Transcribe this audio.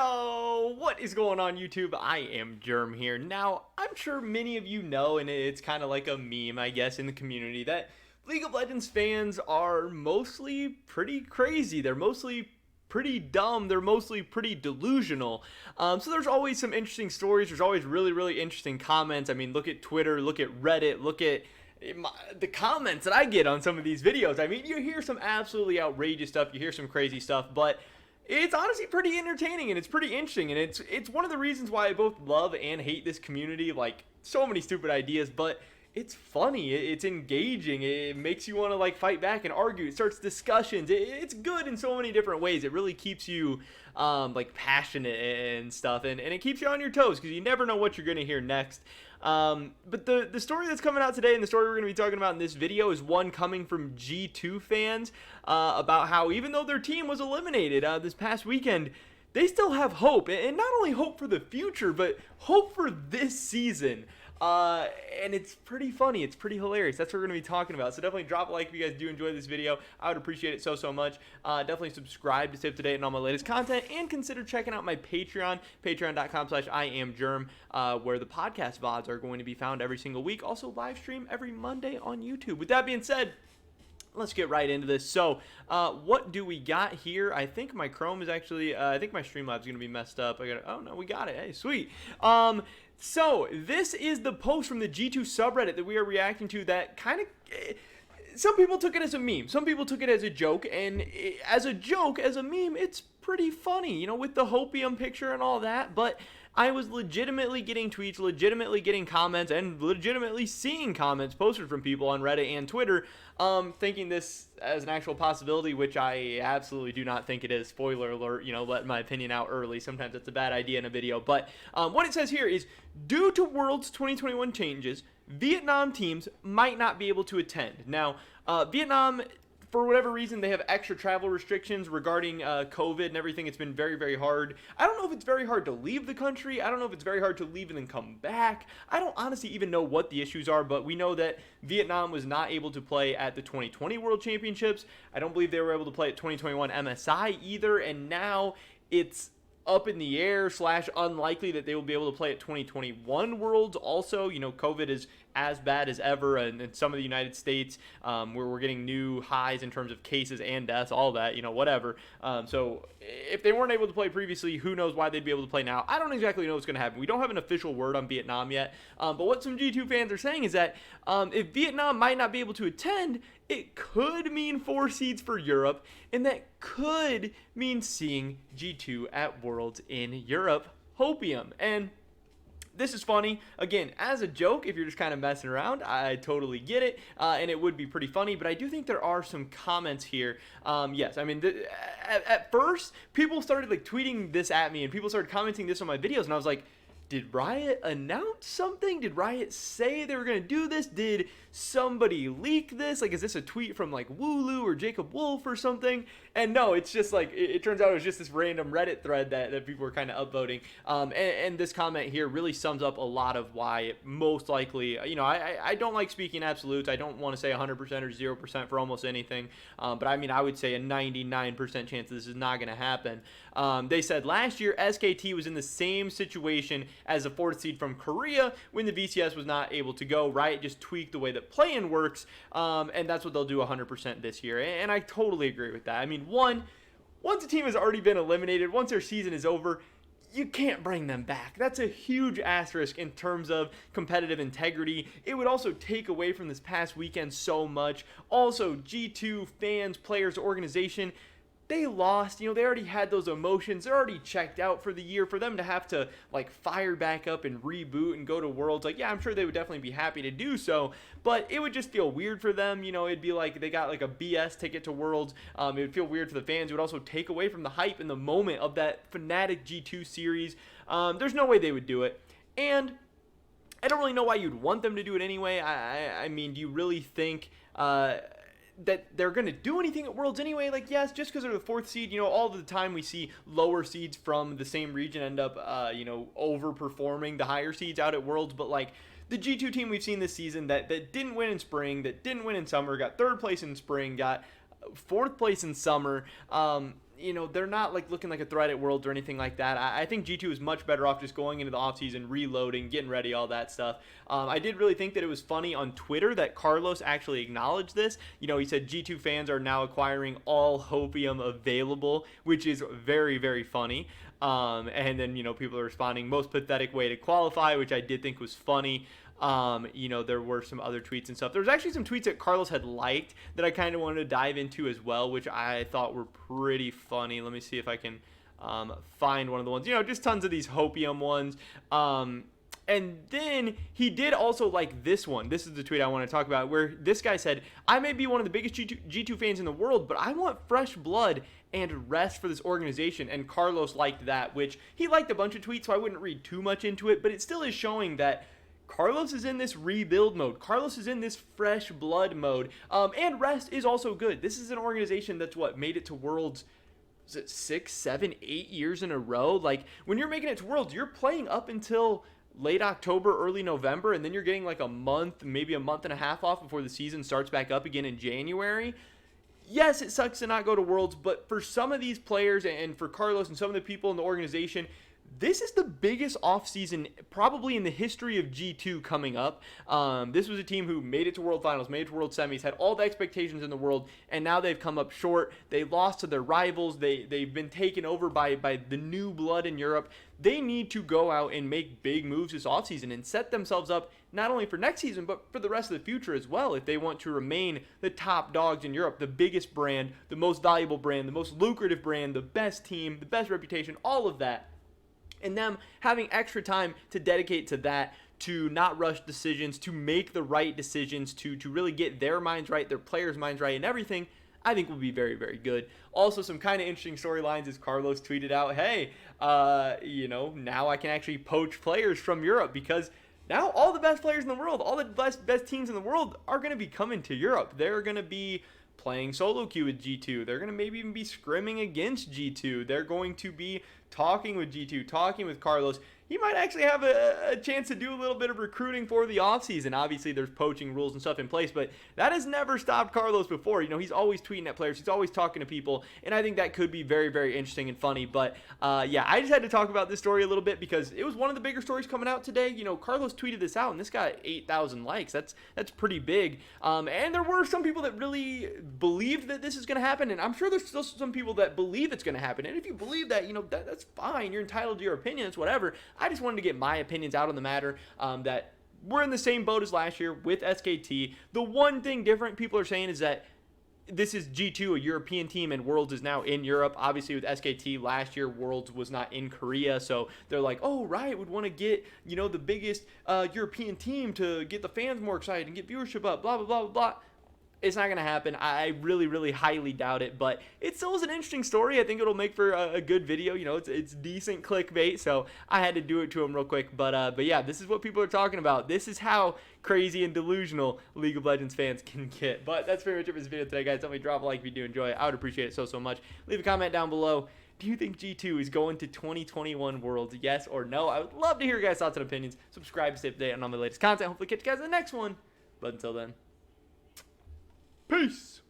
Yo, what is going on YouTube? I am Germ here. Now, I'm sure many of you know, and it's kind of like a meme, I guess, in the community, that League of Legends fans are mostly pretty crazy. They're mostly pretty dumb. They're mostly pretty delusional. So there's always some interesting stories. There's always really, really interesting comments. I mean, look at Twitter, look at Reddit, look at the comments that I get on some of these videos. I mean, you hear some absolutely outrageous stuff. You hear some crazy stuff, but it's honestly pretty entertaining and it's pretty interesting, and it's one of the reasons why I both love and hate this community. Like, so many stupid ideas, but it's funny, it's engaging, it makes you want to like fight back and argue, it starts discussions, it's good in so many different ways. It really keeps you like passionate and stuff, and it keeps you on your toes because you never know what you're going to hear next. But the story that's coming out today, and the story we're going to be talking about in this video, is one coming from G2 fans about how even though their team was eliminated this past weekend, they still have hope, and not only hope for the future, but hope for this season. And it's pretty funny. It's pretty hilarious. That's what we're going to be talking about. So definitely drop a like if you guys do enjoy this video. I would appreciate it so much. Definitely subscribe to stay up to date on all my latest content, and consider checking out my Patreon, patreon.com/IamGerm, where the podcast VODs are going to be found every single week. Also live stream every Monday on YouTube. With that being said, let's get right into this. So, what do we got here? I think my Chrome is actually, I think my Streamlabs is going to be messed up. Oh no, we got it. Hey, sweet. So, this is the post from the G2 subreddit that we are reacting to that kind of, some people took it as a meme. Some people took it as a joke, and as a joke, as a meme, it's pretty funny, you know, with the Hopium picture and all that, but I was legitimately getting tweets, legitimately getting comments, and legitimately seeing comments posted from people on Reddit and Twitter, thinking this as an actual possibility, which I absolutely do not think it is. Spoiler alert, you know, letting my opinion out early. Sometimes it's a bad idea in a video. But what it says here is, due to Worlds 2021 changes, Vietnam teams might not be able to attend. Now, Vietnam, for whatever reason, they have extra travel restrictions regarding COVID and everything. It's been very, very hard. I don't know if it's very hard to leave the country. I don't know if it's very hard to leave and then come back. I don't honestly even know what the issues are, but we know that Vietnam was not able to play at the 2020 World Championships. I don't believe they were able to play at 2021 MSI either, and now it's up in the air / unlikely that they will be able to play at 2021 Worlds. Also, you know, COVID is as bad as ever in some of the United States, where we're getting new highs in terms of cases and deaths, all that, you know, whatever. So if they weren't able to play previously, who knows why they'd be able to play now. I don't exactly know what's going to happen. We don't have an official word on Vietnam yet, but what some G2 fans are saying is that if Vietnam might not be able to attend, it could mean 4 seeds for Europe, and that could mean seeing G2 at Worlds in Europe. Hopium. And this is funny. Again, as a joke, if you're just kind of messing around, I totally get it, and it would be pretty funny, but I do think there are some comments here. Yes, I mean, at first, people started like tweeting this at me, and people started commenting this on my videos, and I was like, did Riot announce something? Did Riot say they were going to do this? Did somebody leak this? Like, is this a tweet from like Wooloo or Jacob Wolf or something? And no, it's just like, it turns out it was just this random Reddit thread that people were kind of upvoting. And this comment here really sums up a lot of why it most likely, you know, I don't like speaking absolutes. I don't want to say 100% or 0% for almost anything. But I mean, I would say a 99% chance this is not going to happen. They said last year, SKT was in the same situation as a 4th seed from Korea when the VCS was not able to go. Riot just tweaked the way that play-in works, and that's what they'll do 100% this year. And I totally agree with that. I mean, once a team has already been eliminated, once their season is over, you can't bring them back. That's a huge asterisk in terms of competitive integrity. It would also take away from this past weekend so much. Also, G2 fans, players, organization, they lost, you know, they already had those emotions, they're already checked out for the year. For them to have to like fire back up and reboot and go to Worlds, like, yeah, I'm sure they would definitely be happy to do so, but it would just feel weird for them. You know, it'd be like they got like a BS ticket to Worlds. It would feel weird for the fans. It would also take away from the hype and the moment of that Fnatic G2 series. There's no way they would do it, and I don't really know why you'd want them to do it anyway. I mean, do you really think that they're going to do anything at Worlds anyway? Like, yes, just because they're the 4th seed, you know, all the time we see lower seeds from the same region end up, you know, overperforming the higher seeds out at Worlds, but like, the G2 team we've seen this season that didn't win in spring, that didn't win in summer, got 3rd place in spring, got 4th place in summer, they're not like looking like a threat at Worlds or anything like that. I think G2 is much better off just going into the offseason, reloading, getting ready, all that stuff. I did really think that it was funny on Twitter that Carlos actually acknowledged this. He said G2 fans are now acquiring all hopium available, which is very, very funny. And then, people are responding, most pathetic way to qualify, which I did think was funny. There were some other tweets and stuff. There was actually some tweets that Carlos had liked that I kind of wanted to dive into as well, which I thought were pretty funny. Let me see if I can find one of the ones. Just tons of these hopium ones. And then he did also like this one. This is the tweet I want to talk about, where this guy said, I may be one of the biggest G2 fans in the world, but I want fresh blood and rest for this organization. And Carlos liked that, which he liked a bunch of tweets, so I wouldn't read too much into it, but it still is showing that Carlos is in this rebuild mode. Carlos is in this fresh blood mode. And rest is also good. This is an organization that's made it to Worlds, is it 6, 7, 8 years in a row? Like, when you're making it to Worlds, you're playing up until late October, early November, and then you're getting like a month, maybe a month and a half off before the season starts back up again in January. Yes, it sucks to not go to Worlds, but for some of these players and for Carlos and some of the people in the organization, this is the biggest offseason probably in the history of G2 coming up. This was a team who made it to World Finals, made it to World Semis, had all the expectations in the world, and now they've come up short. They lost to their rivals. They've been taken over by the new blood in Europe. They need to go out and make big moves this offseason and set themselves up not only for next season, but for the rest of the future as well, if they want to remain the top dogs in Europe, the biggest brand, the most valuable brand, the most lucrative brand, the best team, the best reputation, all of that. And them having extra time to dedicate to that, to not rush decisions, to make the right decisions, to really get their minds right, their players' minds right, and everything, I think will be very, very good. Also, some kind of interesting storylines as Carlos tweeted out, hey, now I can actually poach players from Europe because now all the best players in the world, all the best teams in the world are going to be coming to Europe. They're going to be playing solo queue with G2. They're going to maybe even be scrimming against G2. They're going to be talking with G2, talking with Carlos. He might actually have a chance to do a little bit of recruiting for the offseason. Obviously, there's poaching rules and stuff in place, but that has never stopped Carlos before. He's always tweeting at players. He's always talking to people, and I think that could be very, very interesting and funny. But, I just had to talk about this story a little bit because it was one of the bigger stories coming out today. Carlos tweeted this out, and this got 8,000 likes. That's pretty big. And there were some people that really believed that this is going to happen, and I'm sure there's still some people that believe it's going to happen. And if you believe that, that's fine. You're entitled to your opinion. It's whatever. I just wanted to get my opinions out on the matter, that we're in the same boat as last year with SKT. The one thing different people are saying is that this is G2, a European team, and Worlds is now in Europe. Obviously, with SKT last year, Worlds was not in Korea, so they're like, oh, Riot would want to get, the biggest European team to get the fans more excited and get viewership up, blah, blah, blah, blah, blah. It's not going to happen. I really, really highly doubt it, but it still is an interesting story. I think it'll make for a good video. It's decent clickbait, so I had to do it to him real quick. But yeah, this is what people are talking about. This is how crazy and delusional League of Legends fans can get. But that's pretty much it for this video today, guys. Definitely drop a like if you do enjoy it. I would appreciate it so much. Leave a comment down below. Do you think G2 is going to 2021 Worlds? Yes or no? I would love to hear your guys' thoughts and opinions. Subscribe to stay up to date on all the latest content. Hopefully catch you guys in the next one. But until then, peace.